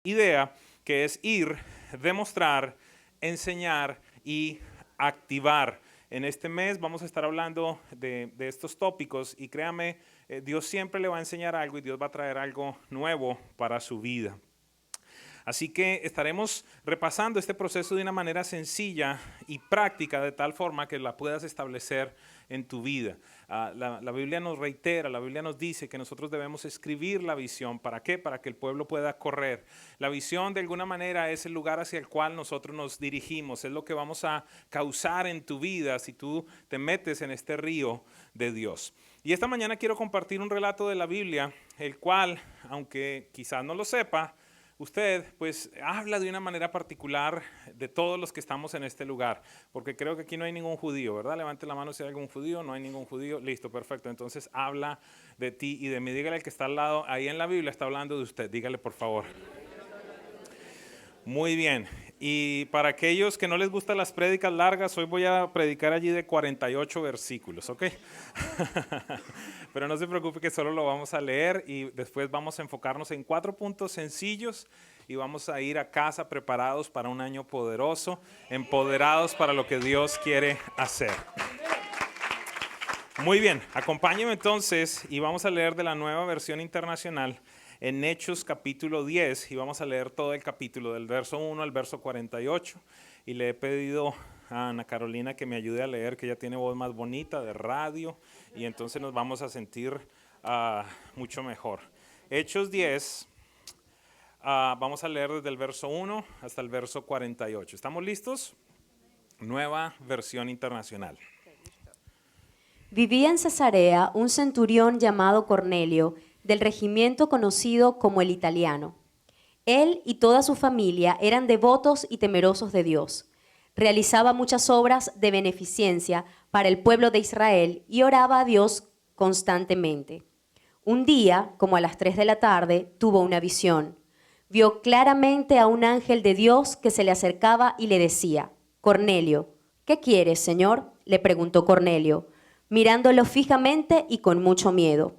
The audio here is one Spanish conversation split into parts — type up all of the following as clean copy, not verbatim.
idea que es ir, demostrar, enseñar y activar. En este mes vamos a estar hablando de estos tópicos y créame, Dios siempre le va a enseñar algo y Dios va a traer algo nuevo para su vida. Así que estaremos repasando este proceso de una manera sencilla y práctica, de tal forma que la puedas establecer en tu vida. La Biblia nos reitera, la Biblia nos dice que nosotros debemos escribir la visión. ¿Para qué? Para que el pueblo pueda correr. La visión de alguna manera es el lugar hacia el cual nosotros nos dirigimos, es lo que vamos a causar en tu vida si tú te metes en este río de Dios. Y esta mañana quiero compartir un relato de la Biblia, el cual, aunque quizás no lo sepa, usted pues habla de una manera particular de todos los que estamos en este lugar, porque creo que aquí no hay ningún judío, ¿verdad? Levante la mano si hay algún judío, no hay ningún judío, listo, perfecto. Entonces habla de ti y de mí, dígale al que está al lado, ahí en la Biblia está hablando de usted, dígale por favor. Muy bien, y para aquellos que no les gustan las prédicas largas, hoy voy a predicar allí de 48 versículos, ¿ok? Pero no se preocupe que solo lo vamos a leer y después vamos a enfocarnos en 4 puntos sencillos y vamos a ir a casa preparados para un año poderoso, empoderados para lo que Dios quiere hacer. Muy bien, acompáñenme entonces y vamos a leer de la Nueva Versión Internacional en Hechos capítulo 10 y vamos a leer todo el capítulo del verso 1 al verso 48 y le he pedido a Ana Carolina que me ayude a leer, que ella tiene voz más bonita de radio y entonces nos vamos a sentir mucho mejor. Hechos 10, vamos a leer desde el verso 1 hasta el verso 48. ¿Estamos listos? Nueva Versión Internacional. Vivía en Cesarea un centurión llamado Cornelio, del regimiento conocido como el Italiano. Él y toda su familia eran devotos y temerosos de Dios. Realizaba muchas obras de beneficencia para el pueblo de Israel y oraba a Dios constantemente. Un día, como a las 3 de la tarde, tuvo una visión. Vio claramente a un ángel de Dios que se le acercaba y le decía: «Cornelio». «¿Qué quieres, Señor?», le preguntó Cornelio, mirándolo fijamente y con mucho miedo.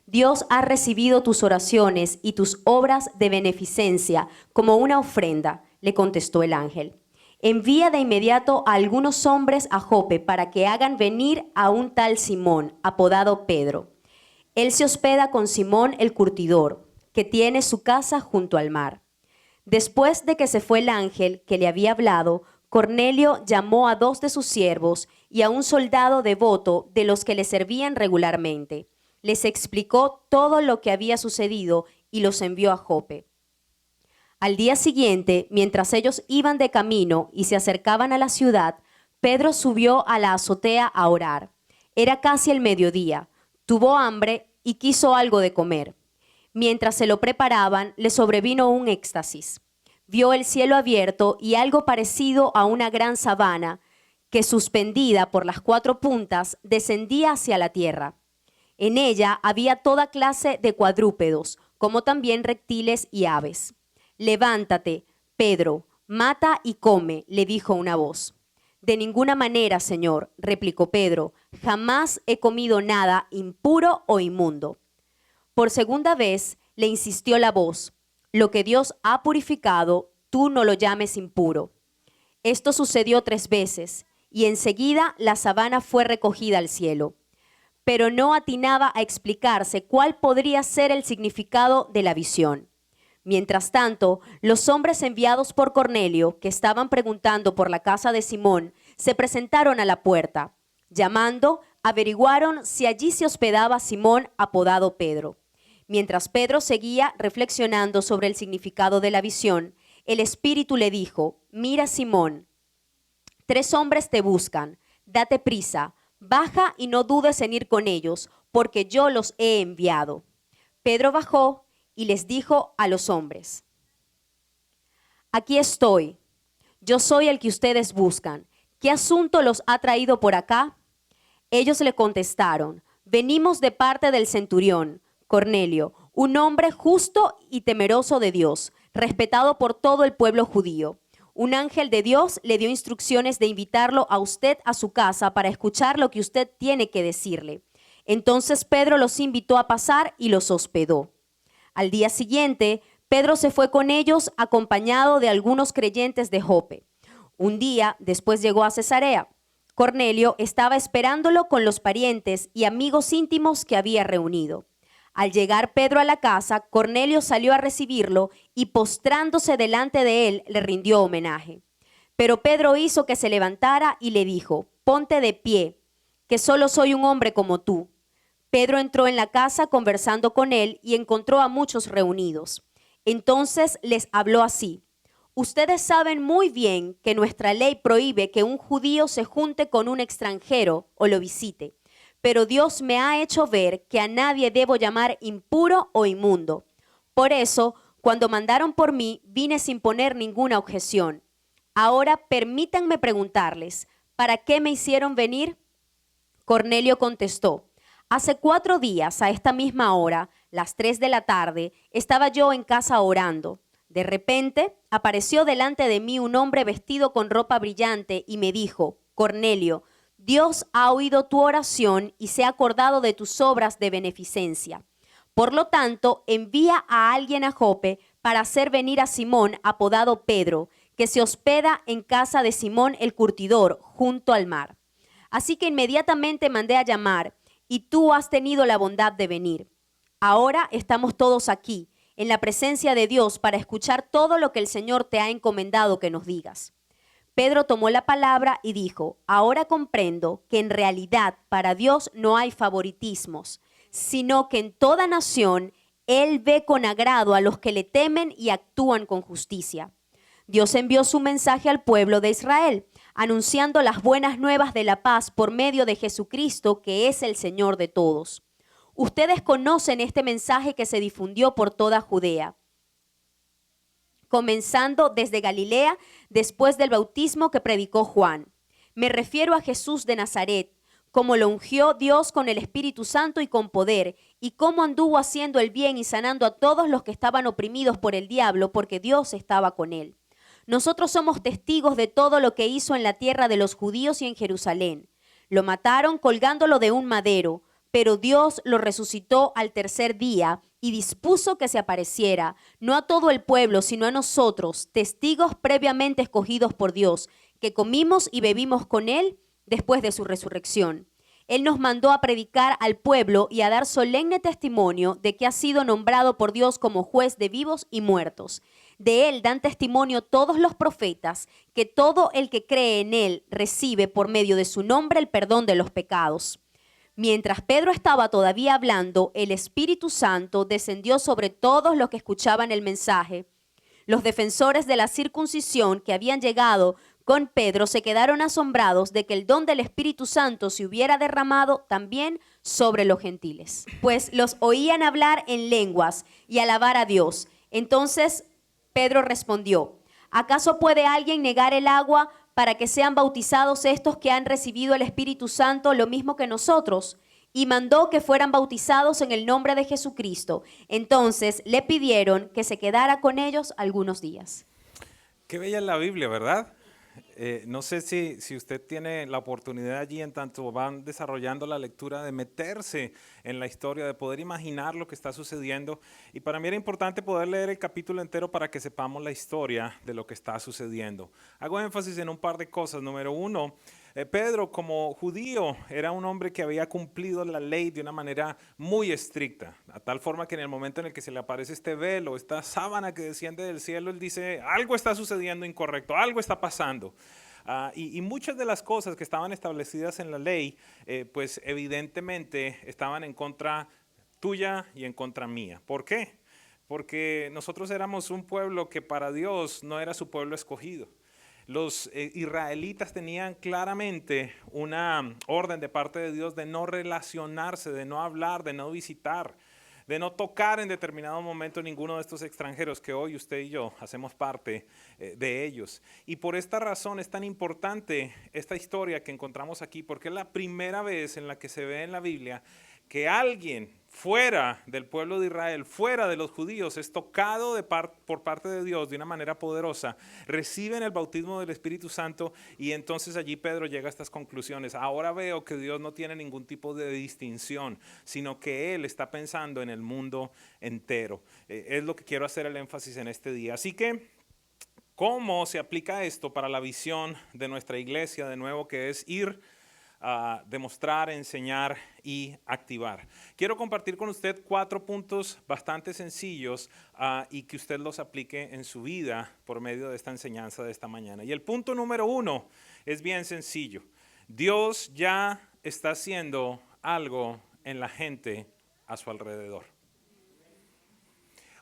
«Dios ha recibido tus oraciones y tus obras de beneficencia como una ofrenda», le contestó el ángel. «Envía de inmediato a algunos hombres a Jope para que hagan venir a un tal Simón, apodado Pedro. Él se hospeda con Simón el curtidor, que tiene su casa junto al mar». Después de que se fue el ángel que le había hablado, Cornelio llamó a 2 de sus siervos y a un soldado devoto de los que le servían regularmente. Les explicó todo lo que había sucedido y los envió a Jope. Al día siguiente, mientras ellos iban de camino y se acercaban a la ciudad, Pedro subió a la azotea a orar. Era casi el mediodía. Tuvo hambre y quiso algo de comer. Mientras se lo preparaban, le sobrevino un éxtasis. Vio el cielo abierto y algo parecido a una gran sabana que, suspendida por las 4 puntas, descendía hacia la tierra. En ella había toda clase de cuadrúpedos, como también reptiles y aves. «Levántate, Pedro, mata y come», le dijo una voz. «De ninguna manera, Señor», replicó Pedro, «jamás he comido nada impuro o inmundo». Por segunda vez le insistió la voz: «Lo que Dios ha purificado, tú no lo llames impuro». Esto sucedió 3 veces, y enseguida la sabana fue recogida al cielo. Pero no atinaba a explicarse cuál podría ser el significado de la visión. Mientras tanto, los hombres enviados por Cornelio, que estaban preguntando por la casa de Simón, se presentaron a la puerta. Llamando, averiguaron si allí se hospedaba Simón, apodado Pedro. Mientras Pedro seguía reflexionando sobre el significado de la visión, el Espíritu le dijo: «Mira, Simón, 3 hombres te buscan. Date prisa. Baja y no dudes en ir con ellos, porque yo los he enviado». Pedro bajó y les dijo a los hombres: «Aquí estoy. Yo soy el que ustedes buscan. ¿Qué asunto los ha traído por acá?». Ellos le contestaron: «Venimos de parte del centurión Cornelio, un hombre justo y temeroso de Dios, respetado por todo el pueblo judío. Un ángel de Dios le dio instrucciones de invitarlo a usted a su casa para escuchar lo que usted tiene que decirle». Entonces Pedro los invitó a pasar y los hospedó. Al día siguiente, Pedro se fue con ellos acompañado de algunos creyentes de Jope. Un día después llegó a Cesarea. Cornelio estaba esperándolo con los parientes y amigos íntimos que había reunido. Al llegar Pedro a la casa, Cornelio salió a recibirlo y postrándose delante de él le rindió homenaje. Pero Pedro hizo que se levantara y le dijo: «Ponte de pie, que solo soy un hombre como tú». Pedro entró en la casa conversando con él y encontró a muchos reunidos. Entonces les habló así: «Ustedes saben muy bien que nuestra ley prohíbe que un judío se junte con un extranjero o lo visite. Pero Dios me ha hecho ver que a nadie debo llamar impuro o inmundo. Por eso, cuando mandaron por mí, vine sin poner ninguna objeción. Ahora permítanme preguntarles, ¿para qué me hicieron venir?». Cornelio contestó: «Hace 4 días, a esta misma hora, las 3 de la tarde, estaba yo en casa orando. De repente, apareció delante de mí un hombre vestido con ropa brillante y me dijo: Cornelio, Dios ha oído tu oración y se ha acordado de tus obras de beneficencia. Por lo tanto, envía a alguien a Jope para hacer venir a Simón, apodado Pedro, que se hospeda en casa de Simón el curtidor, junto al mar». Así que inmediatamente mandé a llamar, y tú has tenido la bondad de venir. Ahora estamos todos aquí, en la presencia de Dios, para escuchar todo lo que el Señor te ha encomendado que nos digas. Pedro tomó la palabra y dijo: «Ahora comprendo que en realidad para Dios no hay favoritismos, sino que en toda nación Él ve con agrado a los que le temen y actúan con justicia. Dios envió su mensaje al pueblo de Israel, anunciando las buenas nuevas de la paz por medio de Jesucristo, que es el Señor de todos. Ustedes conocen este mensaje que se difundió por toda Judea, comenzando desde Galilea, después del bautismo que predicó Juan. Me refiero a Jesús de Nazaret, cómo lo ungió Dios con el Espíritu Santo y con poder, y cómo anduvo haciendo el bien y sanando a todos los que estaban oprimidos por el diablo, porque Dios estaba con él. Nosotros somos testigos de todo lo que hizo en la tierra de los judíos y en Jerusalén. Lo mataron colgándolo de un madero, pero Dios lo resucitó al tercer día y dispuso que se apareciera, no a todo el pueblo, sino a nosotros, testigos previamente escogidos por Dios, que comimos y bebimos con él después de su resurrección. Él nos mandó a predicar al pueblo y a dar solemne testimonio de que ha sido nombrado por Dios como juez de vivos y muertos. De él dan testimonio todos los profetas, que todo el que cree en él recibe por medio de su nombre el perdón de los pecados». Mientras Pedro estaba todavía hablando, el Espíritu Santo descendió sobre todos los que escuchaban el mensaje. Los defensores de la circuncisión que habían llegado con Pedro se quedaron asombrados de que el don del Espíritu Santo se hubiera derramado también sobre los gentiles, pues los oían hablar en lenguas y alabar a Dios. Entonces Pedro respondió: ¿acaso puede alguien negar el agua para que sean bautizados estos que han recibido el Espíritu Santo lo mismo que nosotros? Y mandó que fueran bautizados en el nombre de Jesucristo. Entonces le pidieron que se quedara con ellos algunos días. Qué bella es la Biblia, ¿verdad? No sé si usted tiene la oportunidad allí, en tanto van desarrollando la lectura, de meterse en la historia, de poder imaginar lo que está sucediendo. Y para mí era importante poder leer el capítulo entero para que sepamos la historia de lo que está sucediendo. Hago énfasis en un par de cosas. Número uno, Pedro, como judío, era un hombre que había cumplido la ley de una manera muy estricta, a tal forma que en el momento en el que se le aparece este velo, esta sábana que desciende del cielo, él dice: algo está sucediendo incorrecto, algo está pasando. Y muchas de las cosas que estaban establecidas en la ley, pues evidentemente estaban en contra tuya y en contra mía. ¿Por qué? Porque nosotros éramos un pueblo que para Dios no era su pueblo escogido. Los israelitas tenían claramente una orden de parte de Dios de no relacionarse, de no hablar, de no visitar, de no tocar en determinado momento ninguno de estos extranjeros que hoy usted y yo hacemos parte de ellos. Y por esta razón es tan importante esta historia que encontramos aquí, porque es la primera vez en la que se ve en la Biblia que alguien fuera del pueblo de Israel, fuera de los judíos, es tocado por parte de Dios de una manera poderosa, reciben el bautismo del Espíritu Santo y entonces allí Pedro llega a estas conclusiones. Ahora veo que Dios no tiene ningún tipo de distinción, sino que Él está pensando en el mundo entero. Es lo que quiero hacer el énfasis en este día. Así que, ¿cómo se aplica esto para la visión de nuestra iglesia, de nuevo, que es ir a demostrar, enseñar y activar? Quiero compartir con usted 4 puntos bastante sencillos y que usted los aplique en su vida por medio de esta enseñanza de esta mañana. Y el punto número 1 es bien sencillo. Dios ya está haciendo algo en la gente a su alrededor.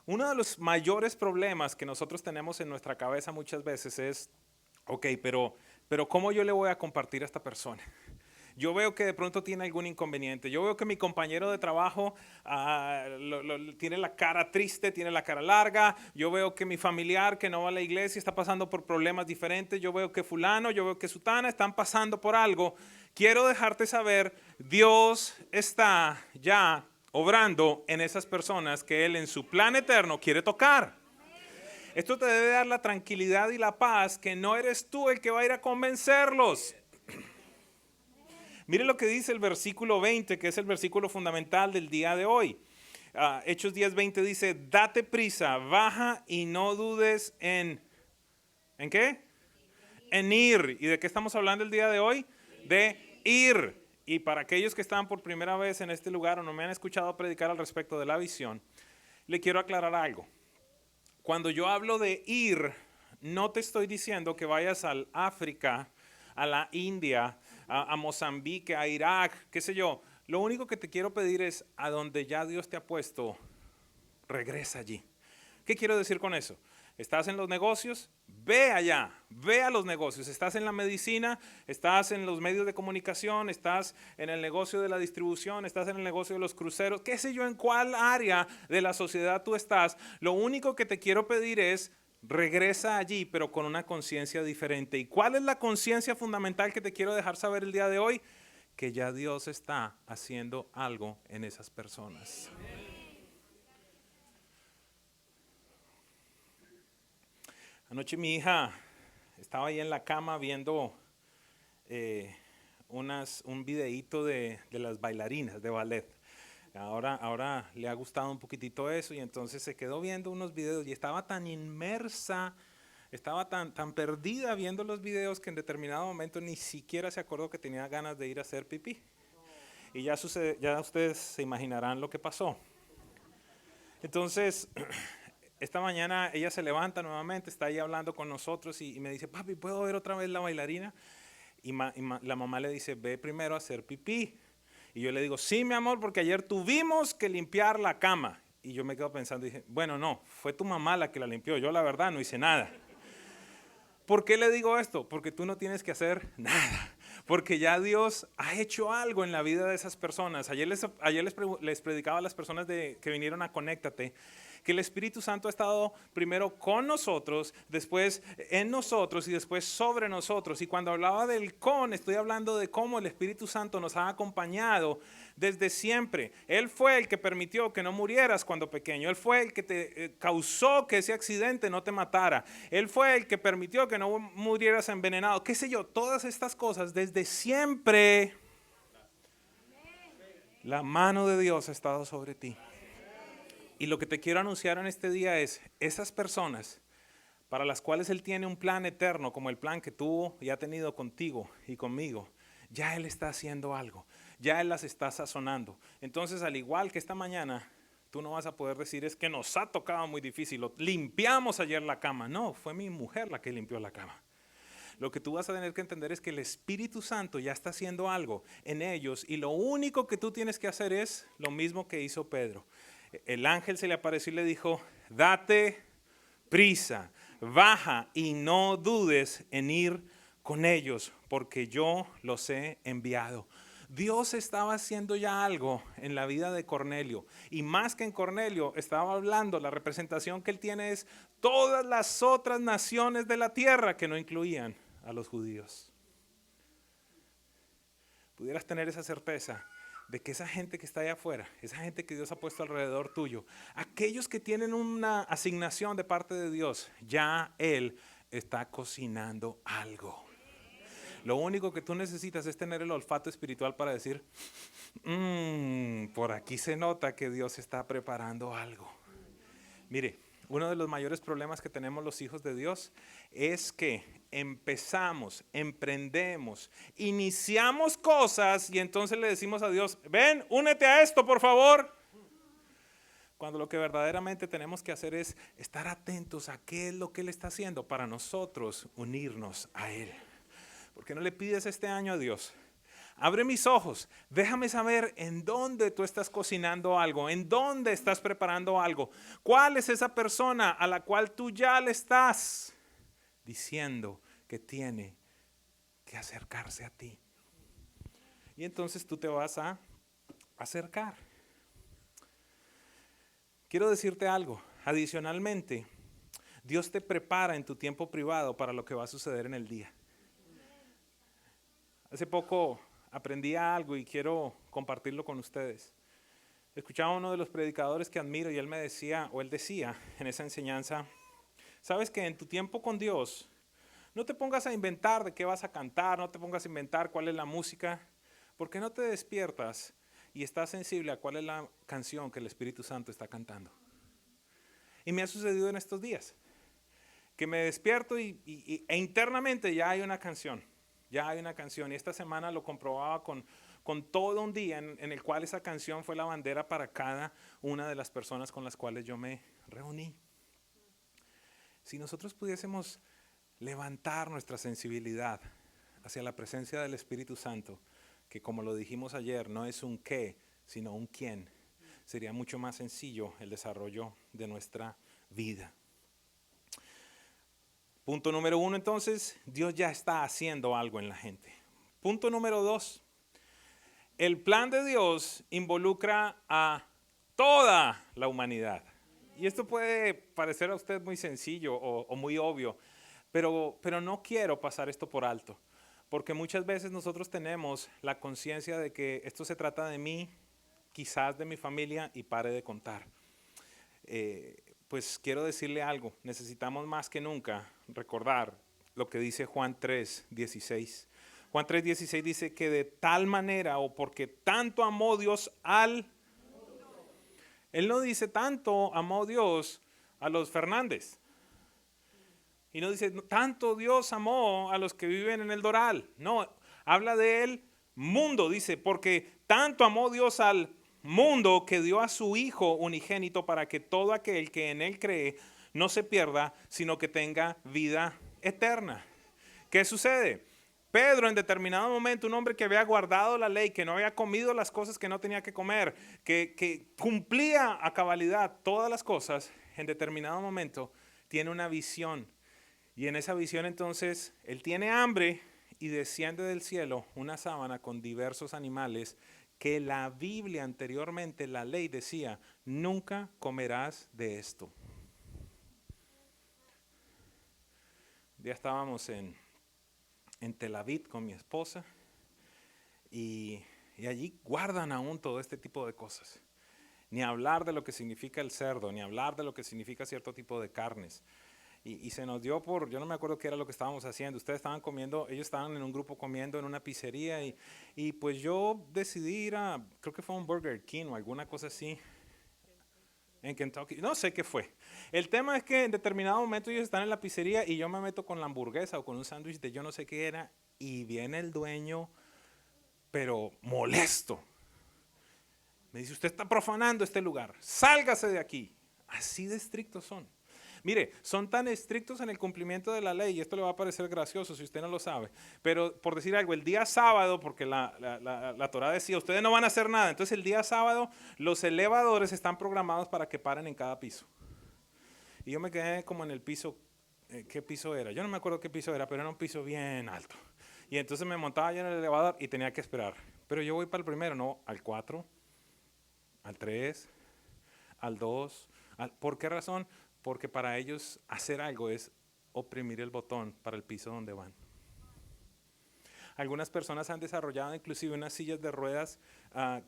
Uno de los mayores problemas que nosotros tenemos en nuestra cabeza muchas veces es, ok, pero ¿cómo yo le voy a compartir a esta persona? Yo veo que de pronto tiene algún inconveniente. Yo veo que mi compañero de trabajo tiene la cara triste, tiene la cara larga. Yo veo que mi familiar que no va a la iglesia está pasando por problemas diferentes. Yo veo que fulano, yo veo que sutana están pasando por algo. Quiero dejarte saber, Dios está ya obrando en esas personas que Él en su plan eterno quiere tocar. Esto te debe dar la tranquilidad y la paz que no eres tú el que va a ir a convencerlos. Mire lo que dice el versículo 20, que es el versículo fundamental del día de hoy. Hechos 10:20 dice, date prisa, baja y no dudes ¿en qué? En ir. ¿Y de qué estamos hablando el día de hoy? De ir. Y para aquellos que están por primera vez en este lugar o no me han escuchado predicar al respecto de la visión, le quiero aclarar algo. Cuando yo hablo de ir, no te estoy diciendo que vayas al África, a la India, a Mozambique, a Irak, qué sé yo. Lo único que te quiero pedir es a donde ya Dios te ha puesto, regresa allí. ¿Qué quiero decir con eso? ¿Estás en los negocios? Ve allá, ve a los negocios. ¿Estás en la medicina? ¿Estás en los medios de comunicación? ¿Estás en el negocio de la distribución? ¿Estás en el negocio de los cruceros? ¿Qué sé yo en cuál área de la sociedad tú estás? Lo único que te quiero pedir es regresa allí, pero con una conciencia diferente. ¿Y cuál es la conciencia fundamental que te quiero dejar saber el día de hoy? Que ya Dios está haciendo algo en esas personas. Anoche mi hija estaba ahí en la cama viendo un videíto de las bailarinas de ballet. Ahora le ha gustado un poquitito eso y entonces se quedó viendo unos videos y estaba tan inmersa, estaba tan perdida viendo los videos que en determinado momento ni siquiera se acordó que tenía ganas de ir a hacer pipí. Y ya ustedes se imaginarán lo que pasó. Entonces, esta mañana ella se levanta nuevamente, está ahí hablando con nosotros y me dice, papi, ¿puedo ver otra vez la bailarina? Y la mamá le dice, ve primero a hacer pipí. Y yo le digo, sí, mi amor, porque ayer tuvimos que limpiar la cama. Y yo me quedo pensando, dije, bueno, no, fue tu mamá la que la limpió. Yo la verdad no hice nada. ¿Por qué le digo esto? Porque tú no tienes que hacer nada. Porque ya Dios ha hecho algo en la vida de esas personas. Ayer les predicaba a las personas que vinieron a Conéctate, que el Espíritu Santo ha estado primero con nosotros, después en nosotros y después sobre nosotros. Y cuando hablaba del estoy hablando de cómo el Espíritu Santo nos ha acompañado desde siempre. Él fue el que permitió que no murieras cuando pequeño. Él fue el que te causó que ese accidente no te matara. Él fue el que permitió que no murieras envenenado. Qué sé yo, todas estas cosas desde siempre. La mano de Dios ha estado sobre ti. Y lo que te quiero anunciar en este día es, esas personas para las cuales Él tiene un plan eterno, como el plan que tuvo y ha tenido contigo y conmigo, ya Él está haciendo algo, ya Él las está sazonando. Entonces, al igual que esta mañana, tú no vas a poder decir, es que nos ha tocado muy difícil, limpiamos ayer la cama. No, fue mi mujer la que limpió la cama. Lo que tú vas a tener que entender es que el Espíritu Santo ya está haciendo algo en ellos y lo único que tú tienes que hacer es lo mismo que hizo Pedro. El ángel se le apareció y le dijo, date prisa, baja y no dudes en ir con ellos, porque yo los he enviado. Dios estaba haciendo ya algo en la vida de Cornelio, y más que en Cornelio, estaba hablando, la representación que él tiene es todas las otras naciones de la tierra que no incluían a los judíos. Pudieras tener esa certeza de que esa gente que está allá afuera, esa gente que Dios ha puesto alrededor tuyo, aquellos que tienen una asignación de parte de Dios, ya Él está cocinando algo. Lo único que tú necesitas es tener el olfato espiritual para decir, por aquí se nota que Dios está preparando algo. Mire, uno de los mayores problemas que tenemos los hijos de Dios es que emprendemos, iniciamos cosas y entonces le decimos a Dios, ven, únete a esto, por favor. Cuando lo que verdaderamente tenemos que hacer es estar atentos a qué es lo que Él está haciendo para nosotros unirnos a Él. ¿Por qué no le pides este año a Dios? Abre mis ojos, déjame saber en dónde tú estás cocinando algo, en dónde estás preparando algo. ¿Cuál es esa persona a la cual tú ya le estás diciendo que tiene que acercarse a ti? Y entonces tú te vas a acercar. Quiero decirte algo, adicionalmente, Dios te prepara en tu tiempo privado para lo que va a suceder en el día. Hace poco aprendí algo y quiero compartirlo con ustedes. Escuchaba a uno de los predicadores que admiro y él me decía, o él decía en esa enseñanza, sabes que en tu tiempo con Dios, no te pongas a inventar de qué vas a cantar, no te pongas a inventar cuál es la música, porque no te despiertas y estás sensible a cuál es la canción que el Espíritu Santo está cantando. Y me ha sucedido en estos días, que me despierto e internamente ya hay una canción. Ya hay una canción y esta semana lo comprobaba con todo un día en el cual esa canción fue la bandera para cada una de las personas con las cuales yo me reuní. Si nosotros pudiésemos levantar nuestra sensibilidad hacia la presencia del Espíritu Santo, que como lo dijimos ayer, no es un qué, sino un quién, sería mucho más sencillo el desarrollo de nuestra vida. Punto número 1, entonces, Dios ya está haciendo algo en la gente. Punto número 2, el plan de Dios involucra a toda la humanidad. Y esto puede parecer a usted muy sencillo o muy obvio, pero no quiero pasar esto por alto, porque muchas veces nosotros tenemos la conciencia de que esto se trata de mí, quizás de mi familia, y pare de contar. Pues quiero decirle algo, necesitamos más que nunca recordar lo que dice Juan 3:16. Juan 3:16 dice que de tal manera o porque tanto amó Dios Él no dice tanto amó Dios a los Fernández. Y no dice tanto Dios amó a los que viven en el Doral. No, habla del mundo, dice, porque tanto amó Dios al mundo que dio a su Hijo unigénito para que todo aquel que en Él cree no se pierda, sino que tenga vida eterna. ¿Qué sucede? Pedro en determinado momento, un hombre que había guardado la ley, que no había comido las cosas que no tenía que comer, que cumplía a cabalidad todas las cosas, en determinado momento tiene una visión. Y en esa visión entonces él tiene hambre y desciende del cielo una sábana con diversos animales que la Biblia anteriormente, la ley decía, nunca comerás de esto. Ya estábamos en Tel Aviv con mi esposa y allí guardan aún todo este tipo de cosas. Ni hablar de lo que significa el cerdo, ni hablar de lo que significa cierto tipo de carnes. Y se nos dio yo no me acuerdo qué era lo que estábamos haciendo, ustedes estaban comiendo, ellos estaban en un grupo comiendo en una pizzería y pues yo decidí ir creo que fue un Burger King o alguna cosa así, en Kentucky, no sé qué fue. El tema es que en determinado momento ellos están en la pizzería y yo me meto con la hamburguesa o con un sándwich de yo no sé qué era y viene el dueño, pero molesto. Me dice, usted está profanando este lugar, sálgase de aquí. Así de estrictos son. Mire, son tan estrictos en el cumplimiento de la ley, y esto le va a parecer gracioso si usted no lo sabe, pero por decir algo, el día sábado, porque la Torá decía, ustedes no van a hacer nada, entonces el día sábado los elevadores están programados para que paren en cada piso. Y yo me quedé como en el piso, ¿qué piso era? Yo no me acuerdo qué piso era, pero era un piso bien alto. Y entonces me montaba yo en el elevador y tenía que esperar. Pero yo voy para el primero, no, al 4, al 3, al 2. ¿Por qué razón? Porque para ellos hacer algo es oprimir el botón para el piso donde van. Algunas personas han desarrollado inclusive unas sillas de ruedas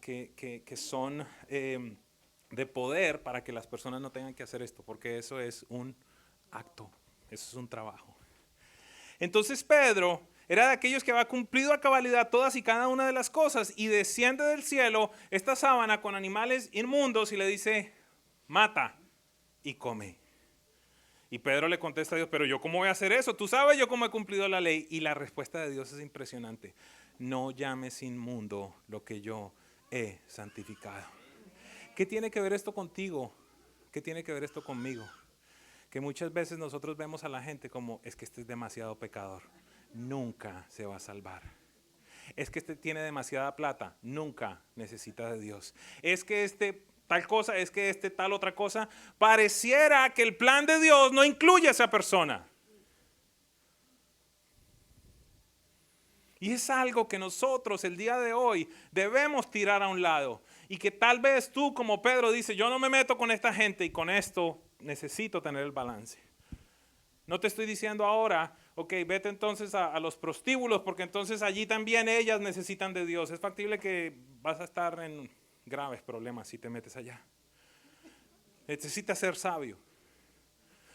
que son de poder para que las personas no tengan que hacer esto, porque eso es un acto, eso es un trabajo. Entonces Pedro era de aquellos que había cumplido a cabalidad todas y cada una de las cosas y desciende del cielo esta sábana con animales inmundos y le dice, mata y come. Y Pedro le contesta a Dios, pero yo cómo voy a hacer eso, tú sabes yo cómo he cumplido la ley. Y la respuesta de Dios es impresionante, no llames inmundo lo que yo he santificado. ¿Qué tiene que ver esto contigo? ¿Qué tiene que ver esto conmigo? Que muchas veces nosotros vemos a la gente como, es que este es demasiado pecador, nunca se va a salvar. Es que este tiene demasiada plata, nunca necesita de Dios. Es que este tal cosa, es que este tal otra cosa. Pareciera que el plan de Dios no incluye a esa persona. Y es algo que nosotros el día de hoy debemos tirar a un lado. Y que tal vez tú como Pedro dice, yo no me meto con esta gente y con esto necesito tener el balance. No te estoy diciendo ahora, ok, vete entonces a los prostíbulos porque entonces allí también ellas necesitan de Dios. Es factible que vas a estar en graves problemas si te metes allá. Necesitas ser sabio.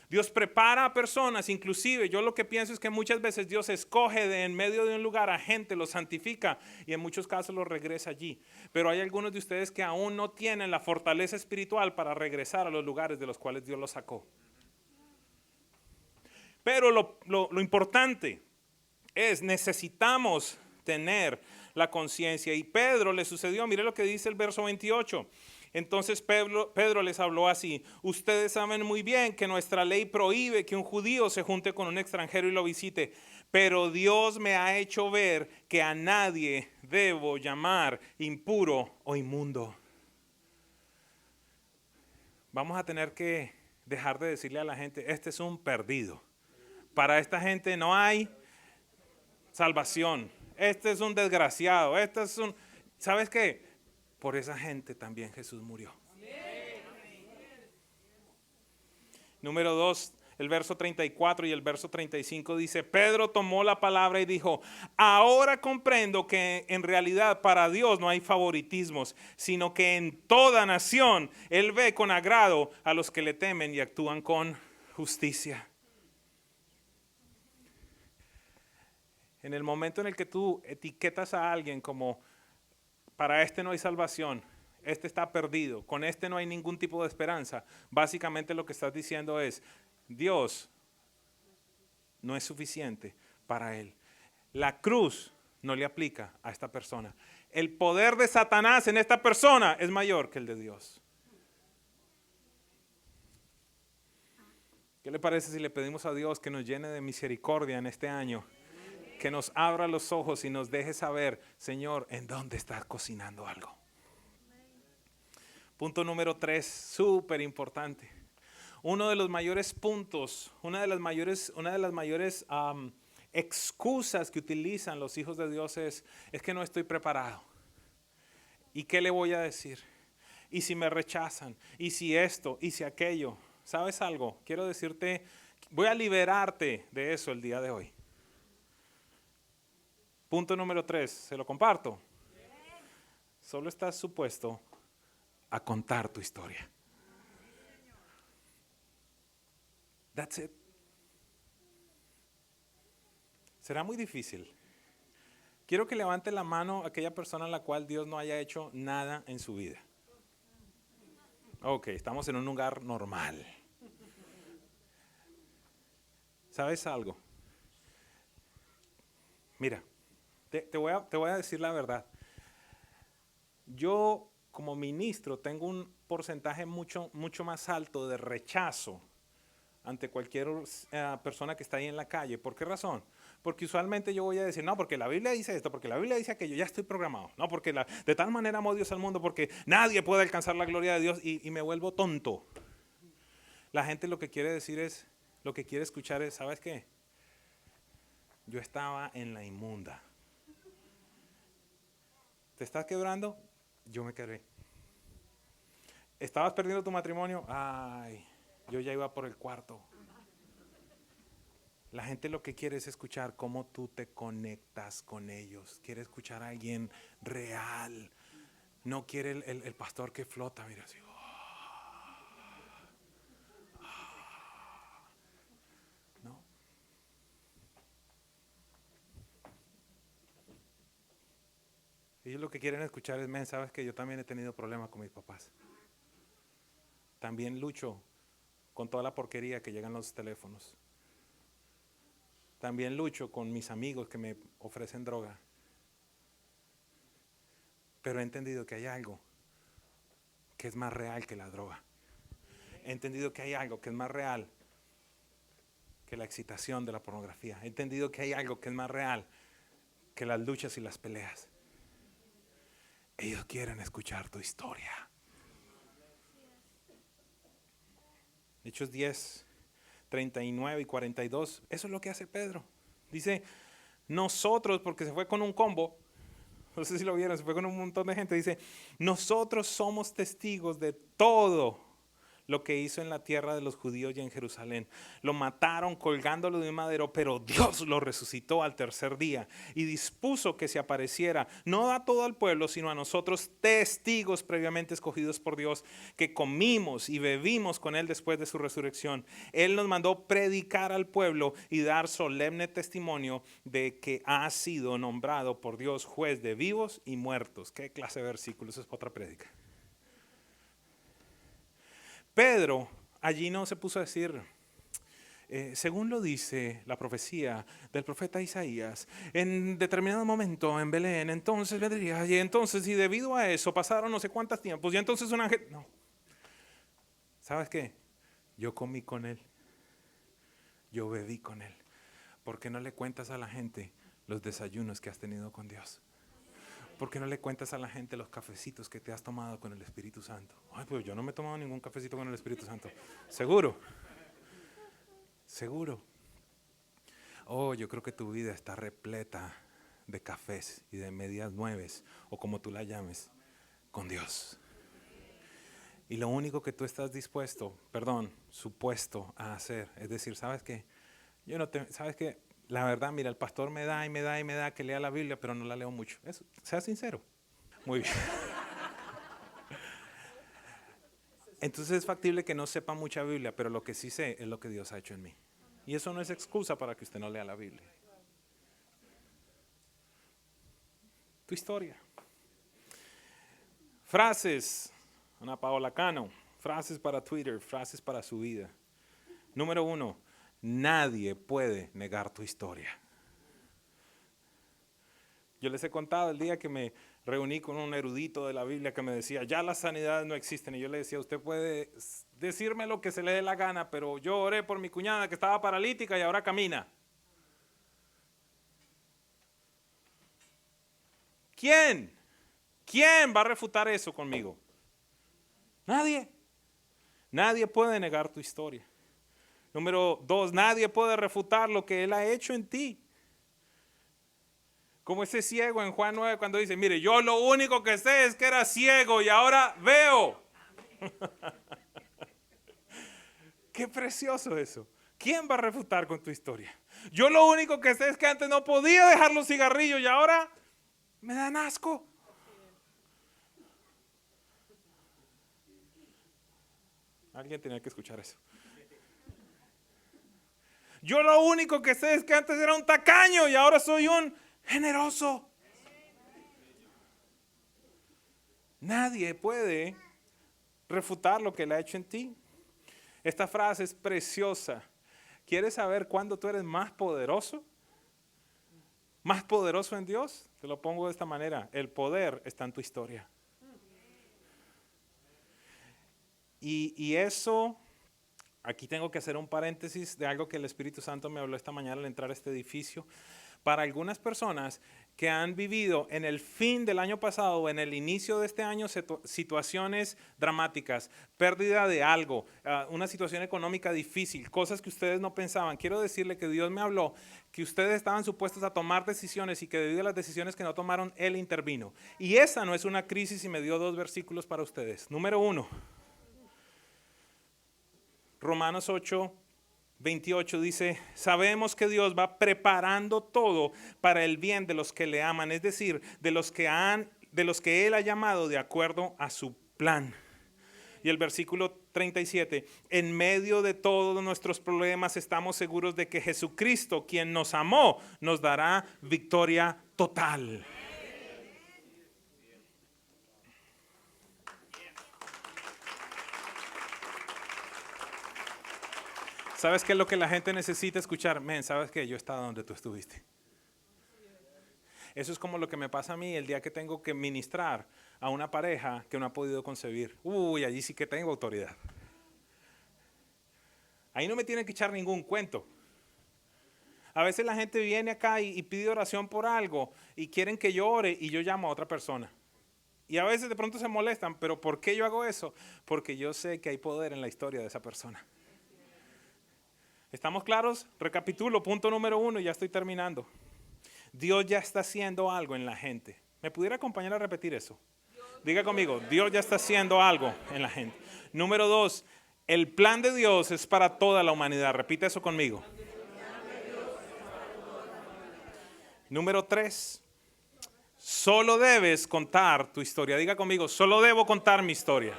Dios prepara a personas, inclusive yo lo que pienso es que muchas veces Dios escoge de en medio de un lugar a gente, los santifica y en muchos casos los regresa allí. Pero hay algunos de ustedes que aún no tienen la fortaleza espiritual para regresar a los lugares de los cuales Dios los sacó. Pero lo importante es, necesitamos tener la conciencia. Y Pedro le sucedió, mire lo que dice el verso 28. Entonces Pedro les habló así, ustedes saben muy bien que nuestra ley prohíbe que un judío se junte con un extranjero y lo visite, pero Dios me ha hecho ver que a nadie debo llamar impuro o inmundo. Vamos a tener que dejar de decirle a la gente, este es un perdido. Para esta gente no hay salvación. Este es un desgraciado. Este es un... ¿Sabes qué? Por esa gente también Jesús murió. Número 2, el verso 34 y el verso 35 dice, Pedro tomó la palabra y dijo, ahora comprendo que en realidad para Dios no hay favoritismos, sino que en toda nación Él ve con agrado a los que le temen y actúan con justicia. En el momento en el que tú etiquetas a alguien como, para este no hay salvación, este está perdido, con este no hay ningún tipo de esperanza, básicamente lo que estás diciendo es, Dios no es suficiente para él. La cruz no le aplica a esta persona. El poder de Satanás en esta persona es mayor que el de Dios. ¿Qué le parece si le pedimos a Dios que nos llene de misericordia en este año? Que nos abra los ojos y nos deje saber, Señor, en dónde estás cocinando algo. Punto número 3, súper importante. Uno de los mayores puntos, una de las mayores excusas que utilizan los hijos de Dios es que no estoy preparado. ¿Y qué le voy a decir? ¿Y si me rechazan? ¿Y si esto? ¿Y si aquello? ¿Sabes algo? Quiero decirte, voy a liberarte de eso el día de hoy. Punto número 3, se lo comparto. Solo estás supuesto a contar tu historia. That's it. Será muy difícil. Quiero que levante la mano aquella persona a la cual Dios no haya hecho nada en su vida. Ok, estamos en un lugar normal. ¿Sabes algo? Mira, te voy a decir la verdad. Yo como ministro tengo un porcentaje mucho más alto de rechazo ante cualquier persona que está ahí en la calle. ¿Por qué razón? Porque usualmente yo voy a decir, no, porque la Biblia dice esto, porque la Biblia dice aquello, ya estoy programado. No, porque de tal manera amó Dios al mundo, porque nadie puede alcanzar la gloria de Dios y me vuelvo tonto. La gente lo que quiere decir es, lo que quiere escuchar es, ¿sabes qué? Yo estaba en la inmunda. ¿Te estás quebrando? Yo me quebré. ¿Estabas perdiendo tu matrimonio? Ay, yo ya iba por el cuarto. La gente lo que quiere es escuchar cómo tú te conectas con ellos. Quiere escuchar a alguien real. No quiere el pastor que flota, mira así. No. Ellos lo que quieren escuchar es, men, sabes que yo también he tenido problemas con mis papás. También lucho con toda la porquería que llegan los teléfonos. También lucho con mis amigos que me ofrecen droga. Pero he entendido que hay algo que es más real que la droga. He entendido que hay algo que es más real que la excitación de la pornografía. He entendido que hay algo que es más real que las luchas y las peleas. Ellos quieren escuchar tu historia. Hechos 10, 39 y 42. Eso es lo que hace Pedro. Dice, nosotros, porque se fue con un combo, no sé si lo vieron, se fue con un montón de gente. Dice, nosotros somos testigos de todo lo que hizo en la tierra de los judíos y en Jerusalén. Lo mataron colgándolo de un madero, pero Dios lo resucitó al tercer día y dispuso que se apareciera, no a todo el pueblo, sino a nosotros, testigos previamente escogidos por Dios, que comimos y bebimos con Él después de su resurrección. Él nos mandó predicar al pueblo y dar solemne testimonio de que ha sido nombrado por Dios juez de vivos y muertos. ¿Qué clase de versículos? Eso es para otra prédica. Pedro allí no se puso a decir, según lo dice la profecía del profeta Isaías, en determinado momento en Belén, entonces vendría, y entonces, y debido a eso pasaron no sé cuántos tiempos, y entonces un ángel, no. ¿Sabes qué? Yo comí con él, yo bebí con él. ¿Por qué no le cuentas a la gente los desayunos que has tenido con Dios? ¿Por qué no le cuentas a la gente los cafecitos que te has tomado con el Espíritu Santo? Ay, pues yo no me he tomado ningún cafecito con el Espíritu Santo. Seguro. Seguro. Oh, yo creo que tu vida está repleta de cafés y de medias nueves, o como tú la llames, con Dios. Y lo único que tú estás supuesto a hacer, es decir, ¿sabes qué? ¿Sabes qué? La verdad, mira, el pastor me da y me da y me da que lea la Biblia, pero no la leo mucho. Eso, sea sincero. Muy bien. Entonces es factible que no sepa mucha Biblia, pero lo que sí sé es lo que Dios ha hecho en mí. Y eso no es excusa para que usted no lea la Biblia. Tu historia. Frases. Ana Paola Cano. Frases para Twitter, frases para su vida. Número 1. Nadie puede negar tu historia. Yo les he contado el día que me reuní con un erudito de la Biblia que me decía, ya las sanidades no existen. Y yo le decía, usted puede decirme lo que se le dé la gana, pero yo oré por mi cuñada que estaba paralítica y ahora camina. ¿Quién? ¿Quién va a refutar eso conmigo? Nadie. Nadie puede negar tu historia. Número 2, nadie puede refutar lo que Él ha hecho en ti. Como ese ciego en Juan 9 cuando dice, mire, yo lo único que sé es que era ciego y ahora veo. Qué precioso eso. ¿Quién va a refutar con tu historia? Yo lo único que sé es que antes no podía dejar los cigarrillos y ahora me dan asco. Alguien tenía que escuchar eso. Yo lo único que sé es que antes era un tacaño y ahora soy un generoso. Nadie puede refutar lo que Él ha hecho en ti. Esta frase es preciosa. ¿Quieres saber cuándo tú eres más poderoso? ¿Más poderoso en Dios? Te lo pongo de esta manera. El poder está en tu historia. Y eso, aquí tengo que hacer un paréntesis de algo que el Espíritu Santo me habló esta mañana al entrar a este edificio. Para algunas personas que han vivido en el fin del año pasado o en el inicio de este año situaciones dramáticas, pérdida de algo, una situación económica difícil, cosas que ustedes no pensaban. Quiero decirle que Dios me habló que ustedes estaban supuestos a tomar decisiones y que debido a las decisiones que no tomaron, Él intervino. Y esa no es una crisis y me dio 2 versículos para ustedes. Número 1, Romanos 8, 28 dice, sabemos que Dios va preparando todo para el bien de los que le aman, es decir, de los que Él ha llamado de acuerdo a su plan. Y el versículo 37, en medio de todos nuestros problemas estamos seguros de que Jesucristo, quien nos amó, nos dará victoria total. ¿Sabes qué es lo que la gente necesita escuchar? Men, ¿sabes qué? Yo estaba donde tú estuviste. Eso es como lo que me pasa a mí el día que tengo que ministrar a una pareja que no ha podido concebir. Uy, allí sí que tengo autoridad. Ahí no me tienen que echar ningún cuento. A veces la gente viene acá y pide oración por algo y quieren que yo ore y yo llamo a otra persona. Y a veces de pronto se molestan, pero ¿por qué yo hago eso? Porque yo sé que hay poder en la historia de esa persona. ¿Estamos claros? Recapitulo, punto número 1 y ya estoy terminando. Dios ya está haciendo algo en la gente. ¿Me pudiera acompañar a repetir eso? Diga conmigo, Dios ya está haciendo algo en la gente. Número 2, el plan de Dios es para toda la humanidad. Repite eso conmigo. Número 3, solo debes contar tu historia. Diga conmigo, solo debo contar mi historia.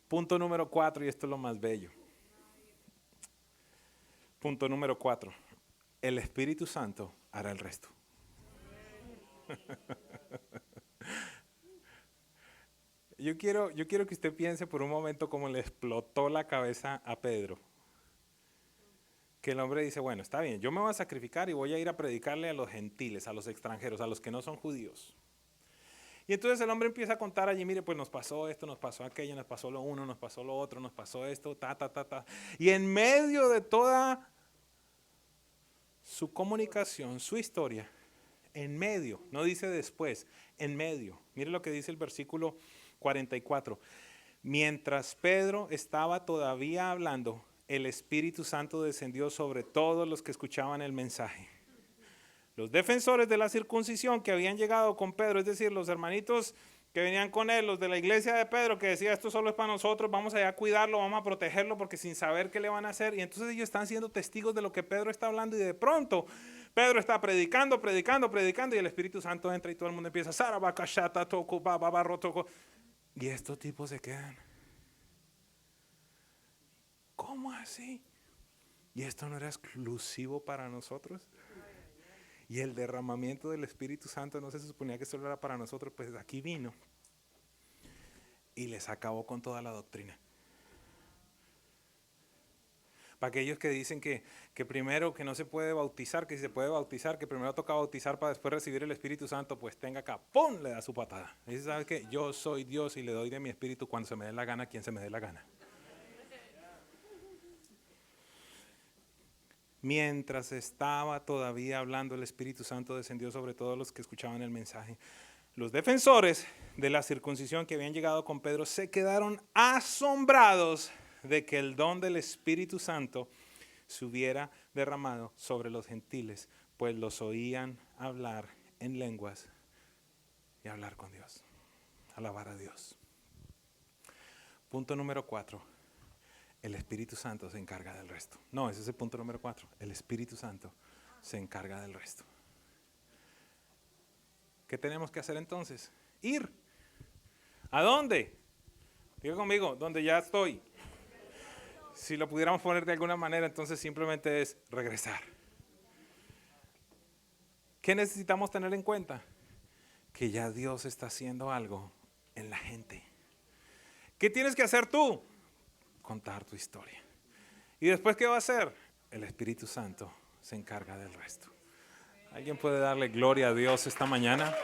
Punto número 4, y esto es lo más bello. Punto número 4. El Espíritu Santo hará el resto. Yo quiero que usted piense por un momento cómo le explotó la cabeza a Pedro. Que el hombre dice, bueno, está bien, yo me voy a sacrificar y voy a ir a predicarle a los gentiles, a los extranjeros, a los que no son judíos. Y entonces el hombre empieza a contar allí, mire, pues nos pasó esto, nos pasó aquello, nos pasó lo uno, nos pasó lo otro, nos pasó esto, ta. Y en medio de toda su comunicación, su historia, en medio, no dice después, en medio. Mire lo que dice el versículo 44. Mientras Pedro estaba todavía hablando, el Espíritu Santo descendió sobre todos los que escuchaban el mensaje. Los defensores de la circuncisión que habían llegado con Pedro, es decir, los hermanitos que venían con él, los de la iglesia de Pedro, que decía, esto solo es para nosotros, vamos allá a cuidarlo, vamos a protegerlo, porque sin saber qué le van a hacer. Y entonces ellos están siendo testigos de lo que Pedro está hablando, y de pronto Pedro está predicando, y el Espíritu Santo entra y todo el mundo empieza, y estos tipos se quedan. ¿Cómo así? ¿Y esto no era exclusivo para nosotros? Y el derramamiento del Espíritu Santo no se suponía que solo era para nosotros, pues aquí vino y les acabó con toda la doctrina. Para aquellos que dicen que primero que no se puede bautizar, que si se puede bautizar, que primero toca bautizar para después recibir el Espíritu Santo, pues tenga acá, ¡pum!, le da su patada. Y dice, ¿sabe qué? Yo soy Dios y le doy de mi Espíritu cuando se me dé la gana a quien se me dé la gana. Mientras estaba todavía hablando, el Espíritu Santo descendió sobre todos los que escuchaban el mensaje. Los defensores de la circuncisión que habían llegado con Pedro se quedaron asombrados de que el don del Espíritu Santo se hubiera derramado sobre los gentiles, pues los oían hablar en lenguas y hablar con Dios, alabar a Dios. Punto número 4. El Espíritu Santo se encarga del resto. No, ese es el punto número 4. El Espíritu Santo se encarga del resto. ¿Qué tenemos que hacer entonces? Ir. ¿A dónde? Diga conmigo, donde ya estoy. Si lo pudiéramos poner de alguna manera, entonces simplemente es regresar. ¿Qué necesitamos tener en cuenta? Que ya Dios está haciendo algo en la gente. ¿Qué tienes que hacer tú? Contar tu historia. ¿Y después qué va a hacer? El Espíritu Santo se encarga del resto. ¿Alguien puede darle gloria a Dios esta mañana?